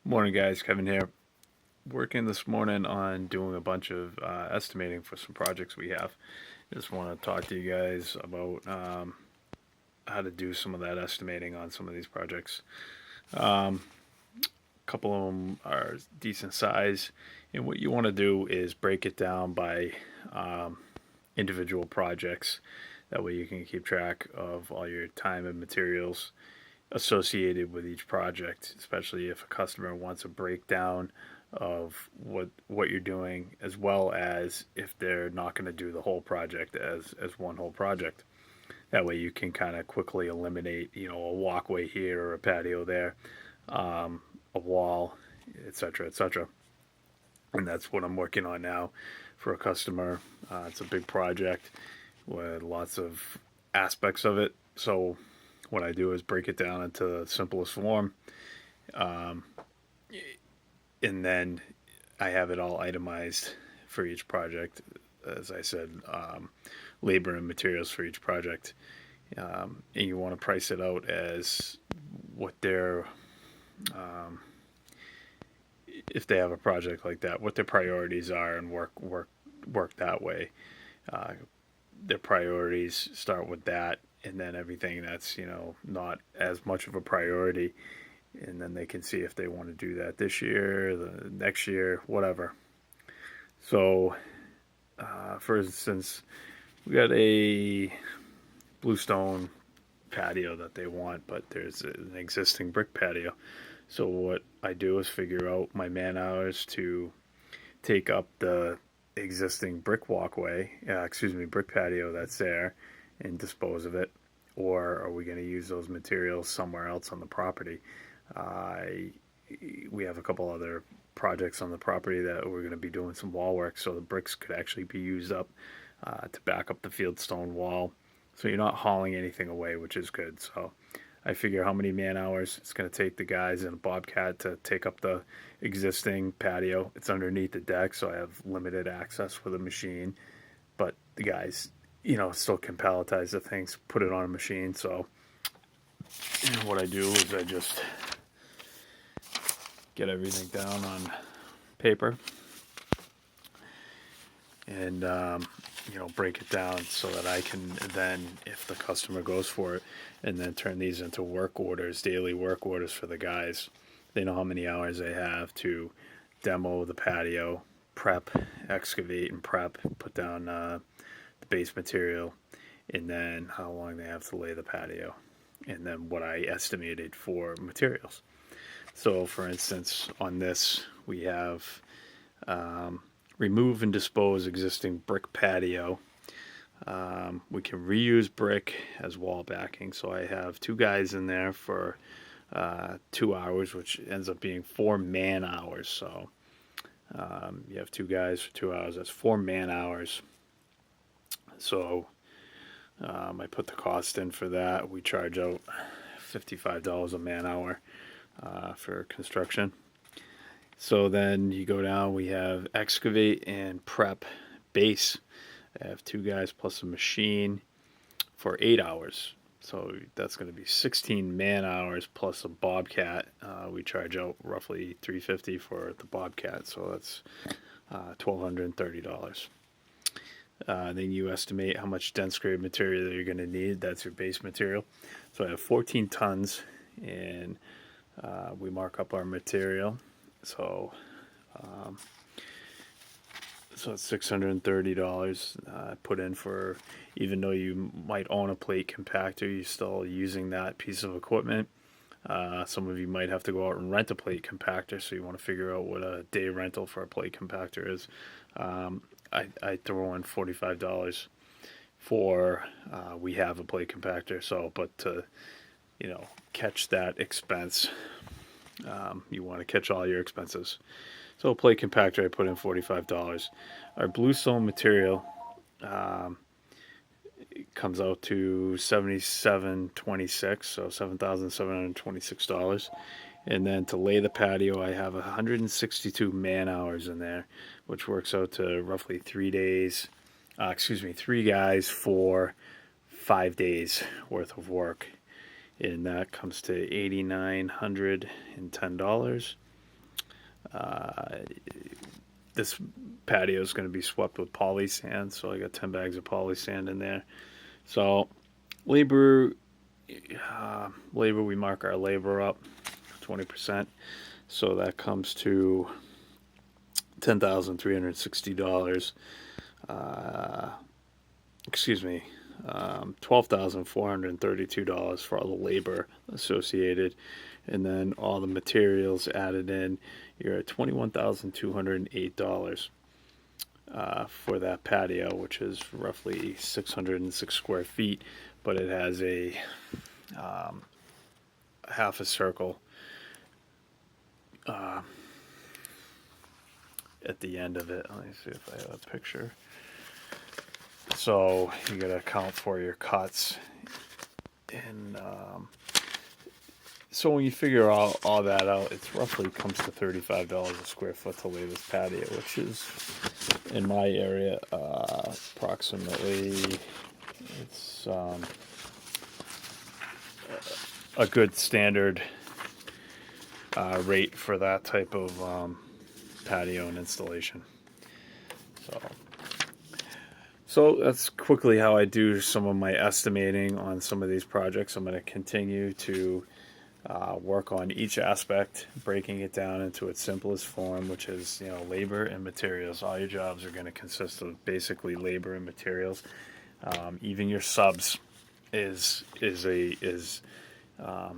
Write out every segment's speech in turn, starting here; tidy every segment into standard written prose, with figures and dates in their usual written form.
Morning, guys. Kevin here. Working this morning on doing a bunch of estimating for some projects we have. Just want to talk to you guys about how to do some of that estimating on some of these projects. A couple of them are decent size, and what you want to do is break it down by um, individual projects. That way, you can keep track of all your time and materials associated with each project, especially if a customer wants a breakdown of what you're doing, as well as if they're not going to do the whole project as one whole project. That way, you can kind of quickly eliminate, a walkway here or a patio there, a wall, etc., etc. And that's what I'm working on now for a customer. It's a big project with lots of aspects of it. So what I do is break it down into the simplest form, um, and then I have it all itemized for each project. As I said, labor and materials for each project, and you want to price it out as what their if they have a project like that, what their priorities are, and work that way. Uh, their priorities start with that, and then everything that's not as much of a priority, and then they can see if they want to do that this year, the next year, whatever. So, for instance, we got a bluestone patio that they want, but there's an existing brick patio. So what I do is figure out my man hours to take up the existing brick walkway, brick patio that's there, and dispose of it, or are we going to use those materials somewhere else on the property? Uh, we have a couple other projects on the property that we're going to be doing some wall work, so the bricks could actually be used up to back up the fieldstone wall. So you're not hauling anything away, which is good. So I figure how many man hours it's going to take the guys in a Bobcat to take up the existing patio. It's underneath the deck, so I have limited access with a machine. But the guys, still can palletize the things, put it on a machine. So what I do is I just get everything down on paper and break it down so that I can then, if the customer goes for it, and then turn these into work orders, daily work orders for the guys. They know how many hours they have to demo the patio, prep, excavate and prep, put down the base material, and then how long they have to lay the patio, and then what I estimated for materials. So, for instance, on this, we have remove and dispose existing brick patio. We can reuse brick as wall backing. So I have two guys in there for 2 hours, which ends up being 4 man hours. So you have two guys for 2 hours. That's 4 man hours. So I put the cost in for that. We charge out $55 a man hour for construction. So then you go down, we have excavate and prep base. I have two guys plus a machine for 8 hours. So that's going to be 16 man hours plus a Bobcat. We charge out roughly $350 for the Bobcat, so that's $1,230. Then you estimate how much dense grade material you're going to need. That's your base material. So I have 14 tons, and we mark up our material. So it's $630 put in for, even though you might own a plate compactor, you're still using that piece of equipment. Some of you might have to go out and rent a plate compactor, so you want to figure out what a day rental for a plate compactor is. I throw in $45 for we have a plate compactor. So, but to catch that expense, you want to catch all your expenses. So a plate compactor, I put in $45. Our bluestone material comes out to $77.26, so $7,726. And then to lay the patio, I have 162 man hours in there, which works out to roughly 3 days. 3 guys for 5 days worth of work, and that comes to $8,910. This patio is going to be swept with poly sand, so I got 10 bags of poly sand in there. So labor, we mark our labor up 20%, so that comes to $10,360. Excuse me, $12,432 for all the labor associated, and then all the materials added in. You're at $21,208 for that patio, which is roughly 606 square feet, but it has a half a circle at the end of it. Let me see if I have a picture. So you got to account for your cuts, and so when you figure all that out, it's roughly comes to $35 a square foot to lay this patio, which is in my area approximately it's a good standard rate for that type of patio and installation. So that's quickly how I do some of my estimating on some of these projects. I'm going to continue to work on each aspect, breaking it down into its simplest form, which is labor and materials. All your jobs are going to consist of basically labor and materials. Even your subs is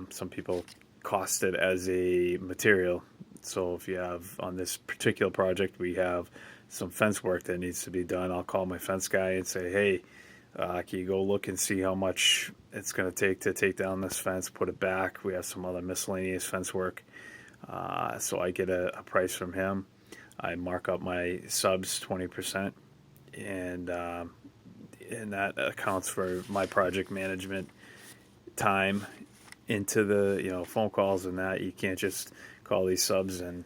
some people cost it as a material. So if you have on this particular project, we have some fence work that needs to be done. I'll call my fence guy and say, hey, can you go look and see how much it's going to take down this fence, put it back. We have some other miscellaneous fence work. So I get a price from him. I mark up my subs 20%, and that accounts for my project management time into the phone calls and that. You can't just call these subs and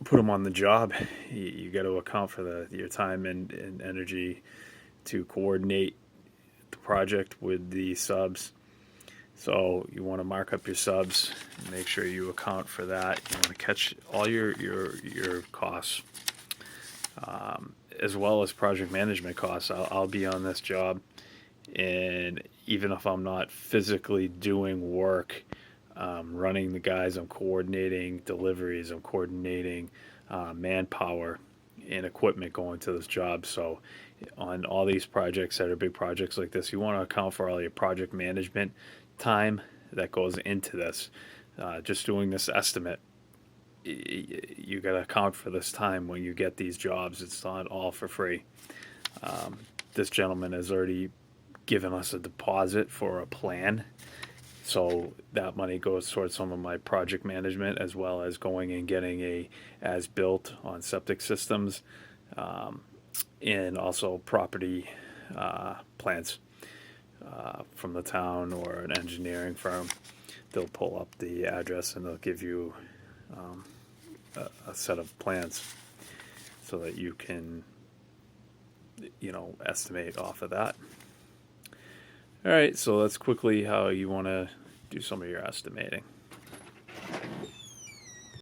put them on the job. You got to account for your time and energy to coordinate the project with the subs. So you want to mark up your subs, make sure you account for that. You want to catch all your costs, as well as project management costs. I'll be on this job, and even if I'm not physically doing work, running the guys, I'm coordinating deliveries, I'm coordinating manpower and equipment going to this job. So on all these projects that are big projects like this, you want to account for all your project management time that goes into this. Just doing this estimate, you got to account for this time when you get these jobs. It's not all for free. This gentleman has already given us a deposit for a plan, so that money goes towards some of my project management, as well as going and getting a as built on septic systems, and also property plans from the town or an engineering firm. They'll pull up the address and they'll give you a set of plans so that you can estimate off of that. All right, so that's quickly how you want to do some of your estimating.